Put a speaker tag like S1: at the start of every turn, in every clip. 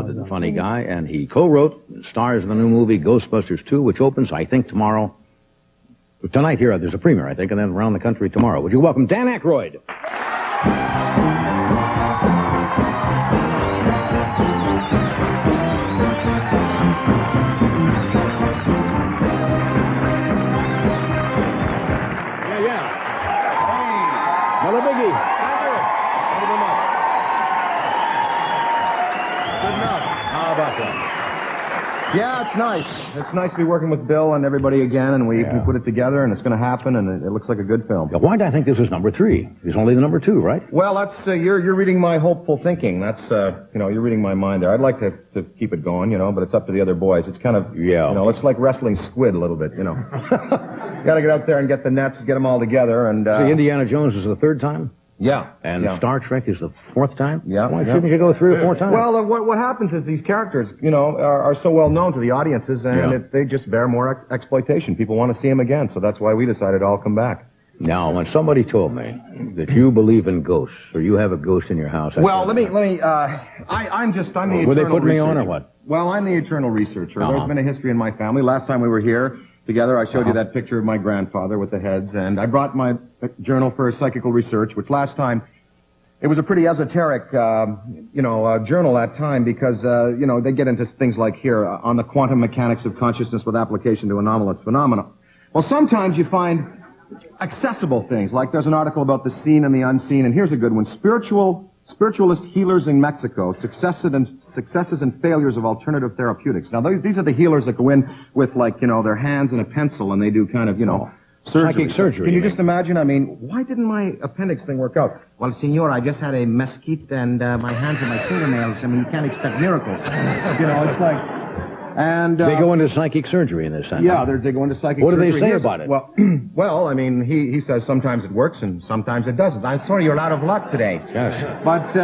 S1: talented and funny guy, and he co-wrote and stars in the new movie Ghostbusters 2, which opens, I think, tomorrow. Tonight here, there's a premiere, I think, and then around the country tomorrow. Would you welcome Dan Aykroyd? Another biggie.
S2: Thank you. Thank you very much. Good enough.
S1: How about that?
S2: Yeah, it's nice. It's nice to be working with Bill and everybody again, and we put it together, and it's going to happen, and it looks like a good film.
S1: Yeah, why do I think this is number 3? It's only the number 2, right?
S2: Well, that's you're reading my hopeful thinking. That's you're reading my mind there. I'd like to keep it going, but it's up to the other boys. It's kind of it's like wrestling squid a little bit, Got to get out there and get the nets, get them all together, and
S1: See, Indiana Jones is the 3rd time?
S2: Yeah.
S1: And Star Trek is the 4th time?
S2: Yeah.
S1: Why shouldn't you go 3 or 4 times?
S2: Well, what happens is these characters, are so well known to the audiences, and they just bear more exploitation. People want to see them again, so that's why we decided to all come back.
S1: Now, when somebody told me that you believe in ghosts, or you have a ghost in your house...
S2: I'm the eternal
S1: Were they putting me on
S2: researcher.
S1: or what?
S2: Well, I'm the eternal researcher. There's been a history in my family. Last time we were here together, I showed you that picture of my grandfather with the heads, and I brought my journal for psychical research, which last time, it was a pretty esoteric, journal that time because, they get into things like here, on the quantum mechanics of consciousness with application to anomalous phenomena. Well, sometimes you find accessible things, like there's an article about the seen and the unseen, and here's a good one. Spiritualist healers in Mexico, successes and failures of alternative therapeutics. Now, these are the healers that go in with, their hands and a pencil, and they do kind of,
S1: Psychic surgery.
S2: Can you just imagine? I mean, why didn't my appendix thing work out?
S3: Well, senor, I just had a mesquite and my hands and my fingernails. I mean, you can't expect miracles.
S2: It's like... And
S1: they go into psychic surgery in this sense.
S2: Yeah, they go into psychic surgery.
S1: What do they say about it?
S2: Well, I mean, he says sometimes it works and sometimes it doesn't. I'm sorry, you're out of luck today.
S1: Yes.
S2: But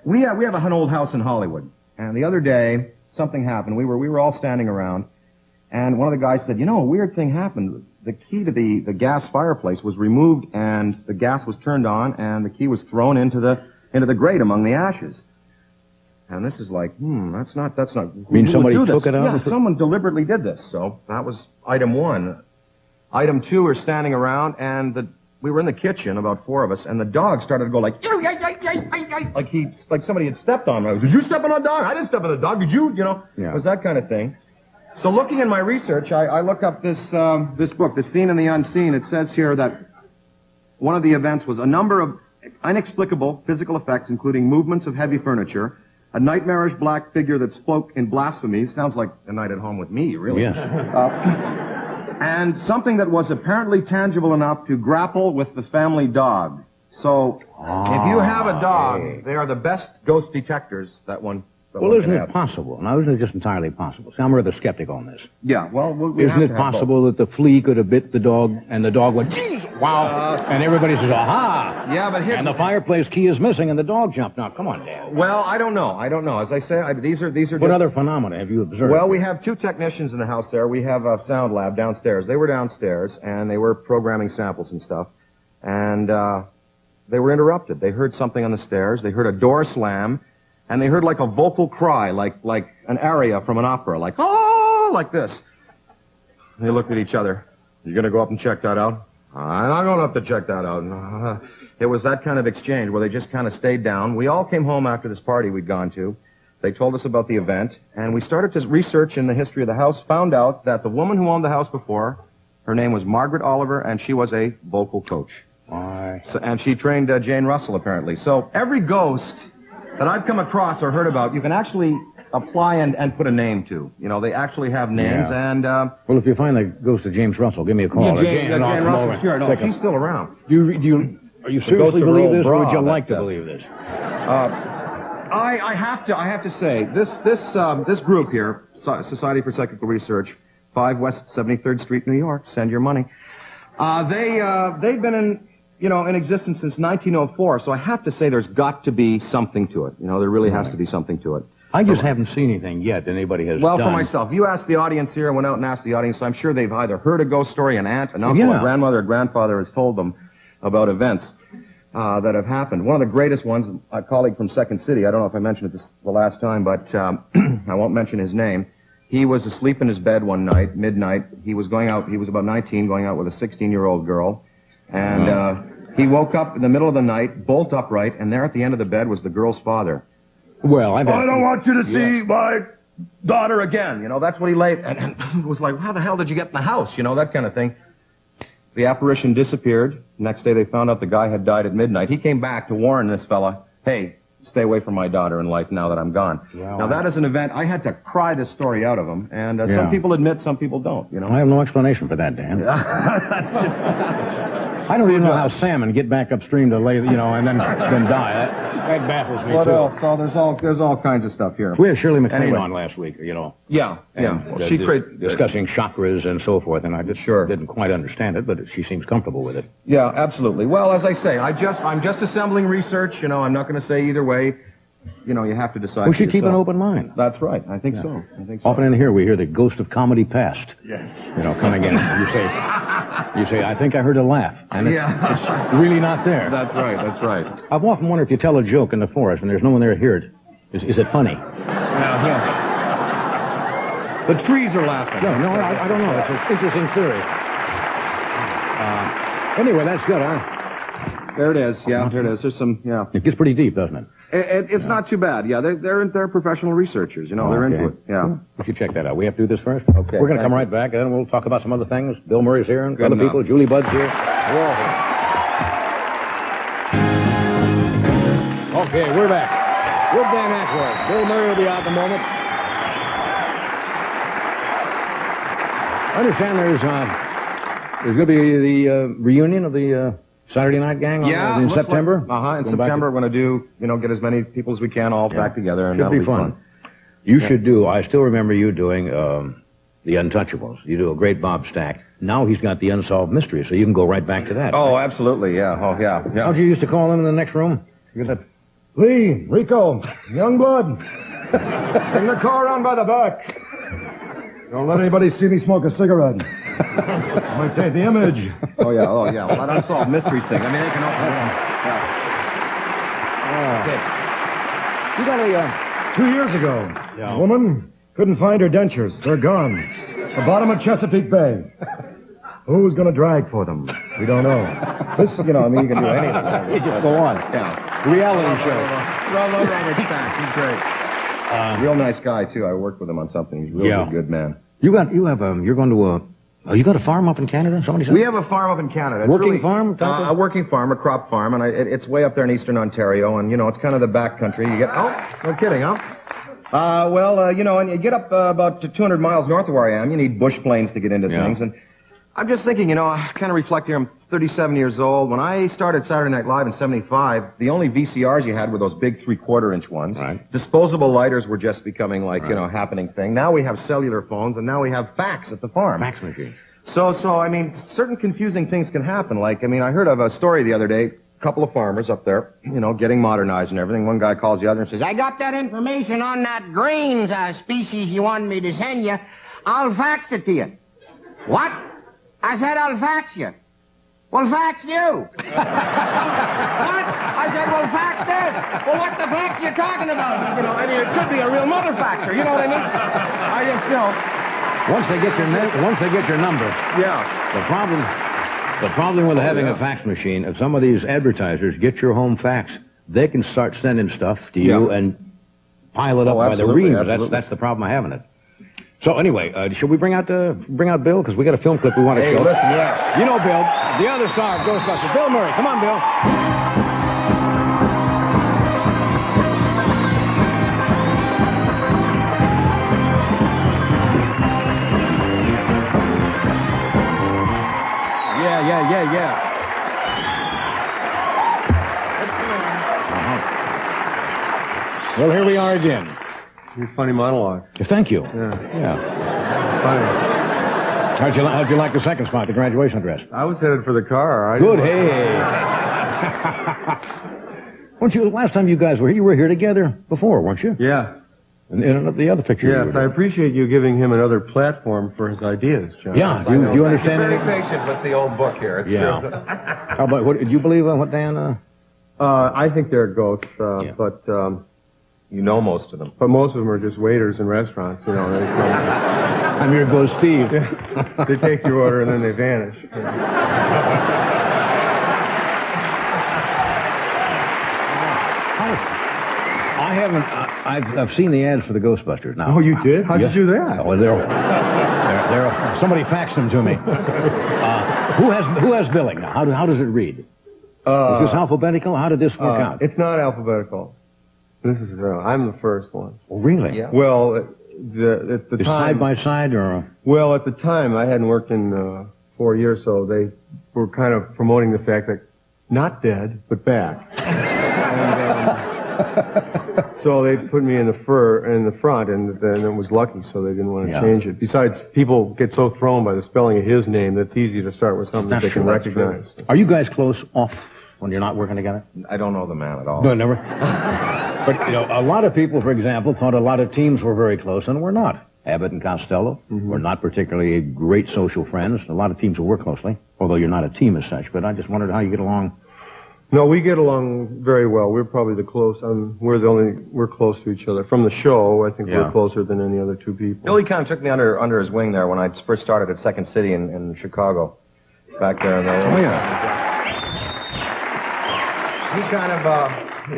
S2: we have an old house in Hollywood, and the other day something happened. We were all standing around, and one of the guys said, a weird thing happened. The key to the gas fireplace was removed, and the gas was turned on, and the key was thrown into the grate among the ashes. And this is like, that's not.
S1: You mean somebody took it out?
S2: Yeah, someone deliberately did this. So that was item 1. Item 2, we're standing around, and we were in the kitchen, about 4 of us, and the dog started to go like somebody had stepped on him. Did you step on a dog? I didn't step on a dog. Did you? It was that kind of thing. So looking in my research, I look up this book, The Seen and the Unseen. It says here that one of the events was a number of inexplicable physical effects, including movements of heavy furniture, a nightmarish black figure that spoke in blasphemy. Sounds like a night at home with me, really.
S1: Yes.
S2: And something that was apparently tangible enough to grapple with the family dog. So, if you have a dog, they are the best ghost detectors that one...
S1: Well, isn't it possible? Now, isn't it just entirely possible? See, I'm rather skeptical on this.
S2: Yeah, well,
S1: isn't it possible that the flea could have bit the dog, and the dog went, geez, wow, and everybody says, aha!
S2: Yeah, but
S1: and the fireplace key is missing, and the dog jumped. Now, come on, Dan.
S2: Well, I don't know. As I say, these are
S1: What other phenomena have you observed?
S2: Well, we have 2 technicians in the house there. We have a sound lab downstairs. They were downstairs, and they were programming samples and stuff, and they were interrupted. They heard something on the stairs. They heard a door slam. And they heard like a vocal cry, like an aria from an opera, like, oh, like this. They looked at each other. You going to go up and check that out? I'm going up to check that out. It was that kind of exchange where they just kind of stayed down. We all came home after this party we'd gone to. They told us about the event, and we started to research in the history of the house, found out that the woman who owned the house before, her name was Margaret Oliver, and she was a vocal coach. And she trained Jane Russell, apparently. So every ghost that I've come across or heard about, you can actually apply and put a name to. They actually have names, and...
S1: well, if you find the ghost of James Russell, give me a call.
S2: Jane Russell, sure. No, she's still around.
S1: Are you seriously believe this, or would you like to believe this?
S2: I have to say, this group here, Society for Psychical Research, 5 West 73rd Street, New York, send your money. They've been in existence since 1904, so I have to say there's got to be something to it. There really has to be something to it.
S1: I just haven't seen anything yet that anybody has done.
S2: For myself. You asked the audience here, I went out and asked the audience, so I'm sure they've either heard a ghost story, an aunt, an uncle, a grandmother, or grandfather has told them about events. that have happened. One of the greatest ones, a colleague from Second City, I don't know if I mentioned it the last time, but I won't mention his name. He was asleep in his bed one night, midnight. He was going out, he was about 19, going out with a 16-year-old girl. And he woke up in the middle of the night, bolt upright, and there at the end of the bed was the girl's father.
S1: Well, I
S2: don't want you to see my daughter again. You know, that's what he laid. And he was like, how the hell did you get in the house? You know, that kind of thing. The apparition disappeared. Next day they found out the guy had died at midnight. He came back to warn this fella, hey, stay away from my daughter in life now that I'm gone.
S1: Well,
S2: now, that is an event. I had to cry this story out of him. And some people admit, some people don't, you know.
S1: I have no explanation for that, Dan. I don't even know how salmon get back upstream to lay, you know, and then die. That baffles me,
S2: What
S1: too.
S2: else? Oh, there's all kinds of stuff here.
S1: We had Shirley MacLaine on last week, you know.
S2: Yeah.
S1: And,
S2: Well, she
S1: discussing chakras and so forth, and I just didn't quite understand it, but she seems comfortable with it.
S2: Yeah, absolutely. Well, as I say, I'm just assembling research. You know, I'm not going to say either way. You know, you have to decide.
S1: We should keep an open mind.
S2: That's right. I think so.
S1: Often in here we hear the ghost of comedy past.
S2: Yes.
S1: You know, coming in. You say, I think I heard a laugh. And it's really not there.
S2: That's right.
S1: I've often wondered if you tell a joke in the forest and there's no one there to hear it, is it funny?
S2: Yeah. The trees are laughing.
S1: No, I don't know. It's an interesting theory. Anyway, that's good, huh?
S2: There it is. Yeah, there it is. There's some,
S1: It gets pretty deep, doesn't it?
S2: It's not too bad. Yeah, they're professional researchers. You know, they're into it. Yeah.
S1: We should check that out. We have to do this first?
S2: Okay.
S1: We're going to come right back, and then we'll talk about some other things. Bill Murray's here, and other people. Julie Budd's here. We're all here. Okay, we're back. With Dan Aykroyd. Bill Murray will be out in a moment. I understand there's going to be the reunion of the Saturday Night Gang in September.
S2: In September, we're going to do, get as many people as we can all back together. And
S1: Should be fun. You should do, I still remember you doing The Untouchables. You do a great Bob Stack. Now he's got the Unsolved Mystery, so you can go right back to that.
S2: Oh, absolutely, yeah. Oh, yeah.
S1: How'd you used to call them in the next room? You get that, Lee, Rico, Youngblood, bring the car around by the back. Don't let anybody see me smoke a cigarette. Might take the image.
S2: Oh, yeah. Well, that Unsolved Mysteries thing. I mean, they can open it.
S1: Okay. You got a,
S3: 2 years ago, a woman couldn't find her dentures. They're gone. The bottom of Chesapeake Bay. Who's going to drag for them? We don't know.
S2: This, you can do anything.
S1: You just go on.
S2: Yeah.
S1: Reality show.
S2: Robert Stack. He's great. Real nice guy, too. I worked with him on something. He's a really good man.
S1: You're going to you got a farm up in Canada? Somebody said?
S2: We have a farm up in Canada. It's
S1: working farm?
S2: A working farm, a crop farm, and it's way up there in eastern Ontario, and, it's kind of the back country. You get, no kidding, huh? And you get up about 200 miles north of where I am, you need bush planes to get into things, and I'm just thinking, I kind of reflect here, I'm 37 years old. When I started Saturday Night Live in 75, the only VCRs you had were those big 3/4-inch ones.
S1: Right.
S2: Disposable lighters were just becoming happening thing. Now we have cellular phones, and now we have fax at the farm.
S1: Fax machine.
S2: So, I mean, certain confusing things can happen. Like, I heard of a story the other day, a couple of farmers up there, getting modernized and everything. One guy calls the other and says,
S4: I got that information on that grains species you wanted me to send you. I'll fax it to you. What? I said I'll fax you. Well, fax you. What? I said, well, fax this. Well, what the fax you talking about? It could be a real mother faxer. You know what I mean? I just,
S1: Once they get your number.
S2: Yeah.
S1: The problem with having a fax machine, if some of these advertisers get your home fax, they can start sending stuff to you and pile it up by the reams. That's the problem of having it. So anyway, should we bring out Bill? Because we got a film clip we want to show.
S2: Listen, yeah.
S1: You know Bill, the other star of Ghostbusters, Bill Murray. Come on, Bill. Yeah. Well, here we are again.
S5: Your funny monologue.
S1: Thank you.
S5: Yeah.
S1: Funny. How'd you like the second spot, the graduation address?
S5: I was headed for the car.
S1: Good, hey. Weren't you, last time you guys were here, you were here together before, weren't you?
S5: Yeah.
S1: In the other picture.
S5: Yes, I appreciate you giving him another platform for his ideas, John.
S1: Yeah, do you understand
S2: You're very
S1: anything?
S2: patient with the old book here. It's
S1: Yeah.
S2: true.
S1: How about, do you believe what Dan
S5: I think they're ghosts,
S1: Yeah.
S5: but
S2: You know most of them.
S5: most of them are just waiters in restaurants. You know,
S1: I'm here goes Steve.
S5: they take your order and then they vanish.
S1: I haven't. I've seen the ads for the Ghostbusters now.
S5: Oh, you did? How'd
S1: Yes.
S5: you do that?
S1: Oh, somebody faxed them to me. Who has billing now? How does it read? Is this alphabetical? How did this work out?
S5: It's not alphabetical. This is I'm the first one.
S1: Oh, really?
S2: Yeah.
S5: Well, at the
S1: Is
S5: time,
S1: side by side or?
S5: well, at the time I hadn't worked in 4 years, so they were kind of promoting the fact that not dead but back. So they put me in the front, and then it was lucky, so they didn't want to change it. Besides, people get so thrown by the spelling of his name that's easy to start with something that they can recognize.
S1: Are you guys close off when you're not working together?
S2: I don't know the man at all.
S1: No, never. But a lot of people, for example, thought a lot of teams were very close, and we're not. Abbott and Costello were not particularly great social friends. A lot of teams will work closely, although you're not a team as such. But I just wondered how you get along.
S5: No, we get along very well. We're probably we're close to each other. From the show, I think we're closer than any other two people.
S2: Billy kind of took me under his wing there when I first started at Second City in Chicago. Back there.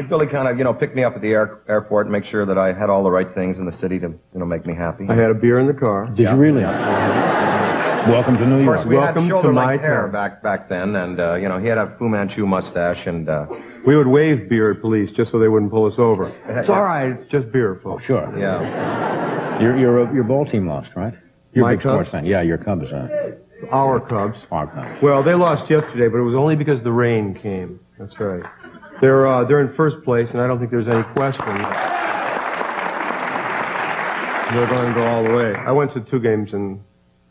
S2: Billy kind of, picked me up at the airport and make sure that I had all the right things in the city to, make me happy.
S5: I had a beer in the car.
S1: Did you really? Welcome to New York.
S2: Of course, we
S5: Welcome
S2: had
S5: to my
S2: shoulder-length hair
S5: town.
S2: back then, and, he had a Fu Manchu mustache, and,
S5: We would wave beer at police just so they wouldn't pull us over. It's all right. It's just beer, folks.
S1: Sure.
S2: yeah.
S1: Your ball team lost, right? You're
S5: My
S1: a big sports
S5: Cubs?
S1: fan. Yeah, your Cubs.
S5: Our Cubs.
S1: Our Cubs.
S5: Well, they lost yesterday, but it was only because the rain came. That's right. They're in first place, and I don't think there's any question. They're going to go all the way. I went to 2 games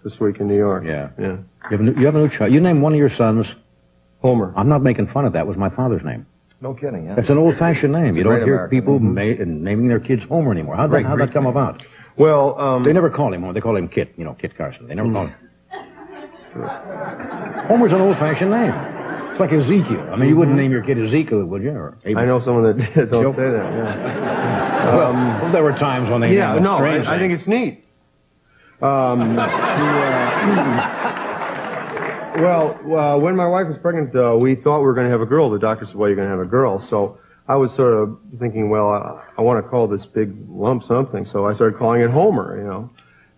S5: this week in New York.
S1: Yeah.
S5: Yeah.
S1: You have a new child. You named one of your sons.
S5: Homer.
S1: I'm not making fun of that. Was my father's name.
S2: No kidding, yeah.
S1: It's an old-fashioned name. You don't
S2: great
S1: hear
S2: American.
S1: people naming their kids Homer anymore. How'd that come about?
S5: Well,
S1: They never call him Homer. They call him Kit. Kit Carson. They never call him. Homer's an old-fashioned name. It's like Ezekiel. I mean, you wouldn't name your kid Ezekiel, would you? Or
S5: I know someone that did. Don't
S1: Joe?
S5: say that. Yeah.
S1: Well, there were times when they
S5: Yeah,
S1: named
S5: no,
S1: strange
S5: I think
S1: names.
S5: it's neat. When my wife was pregnant, we thought we were going to have a girl. The doctor said, well, you're going to have a girl. So I was sort of thinking, well, I want to call this big lump something. So I started calling it Homer,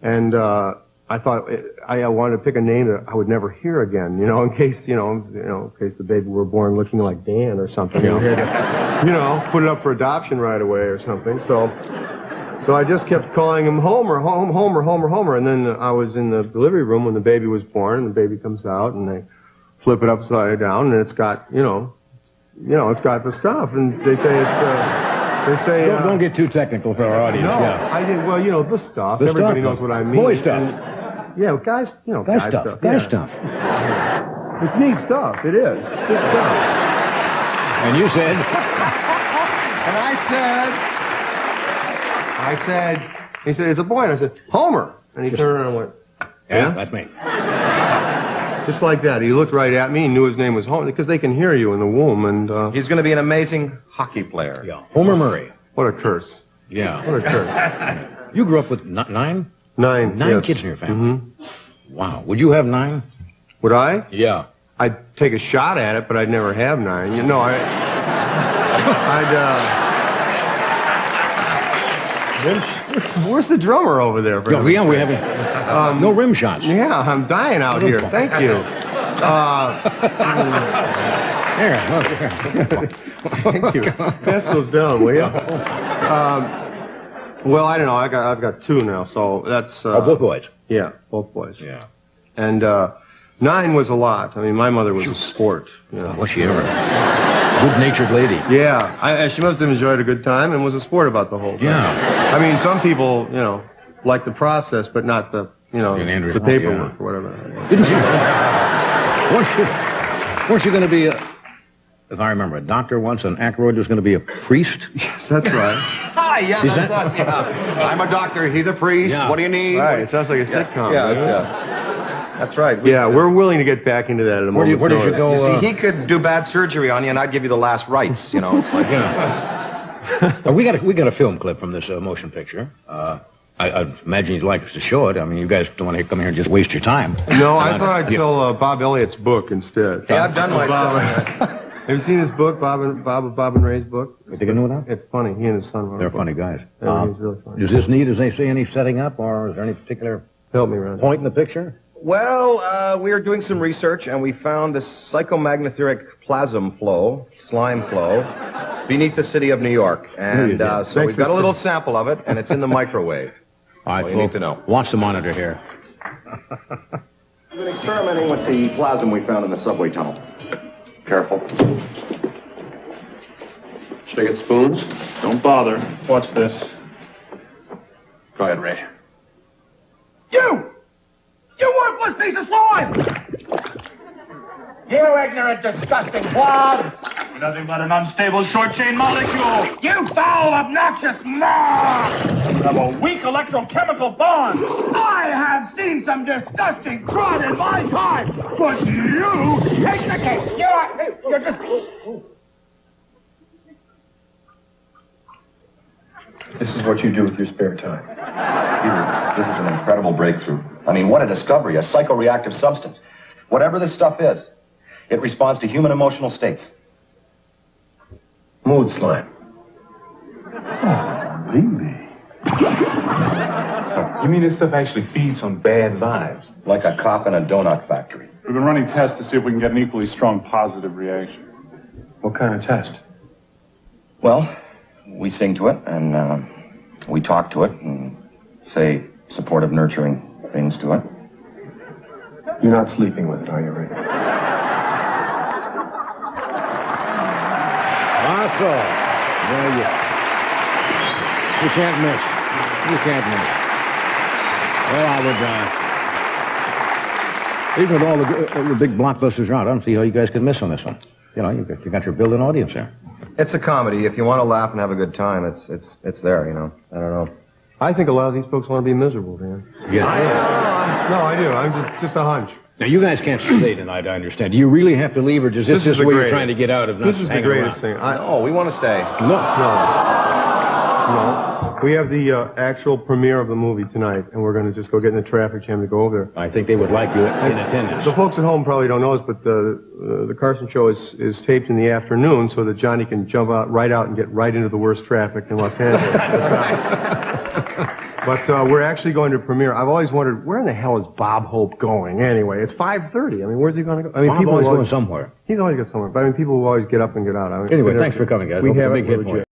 S5: And I thought I wanted to pick a name that I would never hear again, in case, in case the baby were born looking like Dan or something. We had to, put it up for adoption right away or something. So I just kept calling him Homer, Homer. And then I was in the delivery room when the baby was born, and the baby comes out, and they flip it upside down, and it's got, it's got the stuff. And they say
S1: Don't get too technical for our audience.
S5: no,
S1: Yeah.
S5: I did, the stuff.
S1: The
S5: Everybody
S1: stuff.
S5: knows what I mean.
S1: Boy stuff.
S5: And, guys,
S1: Guy stuff. Guy
S5: yeah.
S1: stuff.
S5: It's neat stuff. It is. Good stuff.
S1: And you said,
S2: And
S5: he said, it's a boy. And I said, Homer. And he turned around and went,
S1: yeah, that's me.
S5: just like that. He looked right at me and knew his name was Homer, because they can hear you in the womb. And
S2: he's going to be an amazing hockey player.
S1: Yeah. Homer Murray.
S5: what a curse.
S1: Yeah.
S5: What a curse.
S1: You grew up with 9?
S5: 9
S1: 9 kids in your family. Wow. Would you have 9?
S5: Would I?
S1: Yeah.
S5: I'd take a shot at it, but I'd never have 9. Where's the drummer over there? For
S1: We
S5: heaven's
S1: have
S5: sake?
S1: no rim shots.
S5: Yeah, I'm dying out here. Thank you.
S1: Here.
S5: Thank you. Pass those down, will you? Well, I don't know. I've got 2 now, so that's.
S1: Both boys.
S5: Yeah, both boys.
S1: Yeah.
S5: And 9 was a lot. I mean, my mother was a sport.
S1: Was she ever? Good-natured lady.
S5: Yeah, she must have enjoyed a good time and was a sport about the whole thing.
S1: Yeah.
S5: I mean, some people, like the process, but not the, the paperwork or whatever.
S1: Didn't she? Weren't you going to be, if I remember, a doctor once, and Aykroyd was going to be a priest?
S5: Yes, that's right.
S2: Yeah,
S1: Is that-
S2: that's us, yeah. I'm a doctor, he's a priest,
S1: Yeah.
S2: what do you need?
S5: Right, it sounds like a sitcom.
S2: Yeah,
S5: doesn't it?
S2: yeah. That's right.
S5: Yeah, we're willing to get back into that at a moment's
S1: Where did you
S5: notice.
S1: go?
S2: You see, he could do bad surgery on you, and I'd give you the last rites. You know, it's like,
S1: We got a film clip from this motion picture. I imagine you'd like us to show it. I mean, you guys don't want to come here and just waste your time.
S5: No, I thought I'd tell Bob Elliott's book instead.
S2: yeah, I've done my
S5: Have you seen his book, Bob and Ray's book?
S1: You think I know that?
S5: It's funny. He and his son wrote
S1: They're
S5: a book.
S1: funny guys.
S5: Yeah, he's really funny.
S1: Does this need, as they say, any setting up, or is there any particular
S5: Help me, Ron.
S1: point in the picture?
S2: Well, we are doing some research, and we found this psychomagnetheric plasm flow, slime flow, beneath the city of New York. And so we've got a little sample of it, and it's in the microwave.
S1: All right,
S2: Well, you need to know.
S1: Watch the monitor here.
S2: We've been experimenting with the plasm we found in the subway tunnel. Careful.
S6: Should I get spoons? Don't bother. Watch this. Go ahead, Ray.
S4: You worthless piece of slime! You ignorant, disgusting clod!
S6: You're nothing but an unstable short-chain molecule.
S4: You foul, obnoxious moth!
S6: You have a weak electrochemical bond.
S4: I have seen some disgusting crud in my time, but you take the cake. You're just...
S7: This is what you do with your spare time. Peter, this is an incredible breakthrough. I mean, what a discovery, a psychoreactive substance. Whatever this stuff is, it responds to human emotional states. Mood slime.
S8: Oh, really? You mean this stuff actually feeds on bad vibes?
S7: Like a cop in a donut factory.
S8: We've been running tests to see if we can get an equally strong positive reaction.
S5: What kind of test?
S7: Well, we sing to it, and we talk to it, and say supportive, nurturing things to it.
S5: You're not sleeping with it, are you, Ray?
S1: Awesome. There you can't miss. You can't miss. Well, I would, even with all the big blockbusters around, I don't see how you guys could miss on this one. You know, you got your built-in audience there.
S2: It's a comedy. If you want to laugh and have a good time, it's there, you know. I don't know.
S5: I think a lot of these folks want to be miserable, Dan.
S1: Yeah.
S5: No, I do. I'm just a hunch.
S1: Now, you guys can't stay tonight, I understand. Do you really have to leave, or is this
S5: the
S1: where you're
S5: greatest.
S1: trying to get out of not
S5: This is the
S1: hanging
S5: greatest
S1: around?
S5: thing.
S2: Oh, we want to stay.
S1: No.
S5: We have the actual premiere of the movie tonight, and we're going to just go get in the traffic jam to go over there.
S1: I think they would like you in attendance.
S5: The folks at home probably don't know this, but the Carson show is taped in the afternoon so that Johnny can jump right out and get right into the worst traffic in Los Angeles. But we're actually going to premiere. I've always wondered, where in the hell is Bob Hope going anyway? It's 5:30. I mean, where's he going to go? I mean,
S1: Bob always going somewhere.
S5: He's always got somewhere. But I mean, people will always get up and get out. I mean,
S1: Anyway, thanks for coming, guys.
S5: We
S1: Hope it's
S5: have
S1: a big
S5: it
S1: hit
S5: legit.
S1: for you.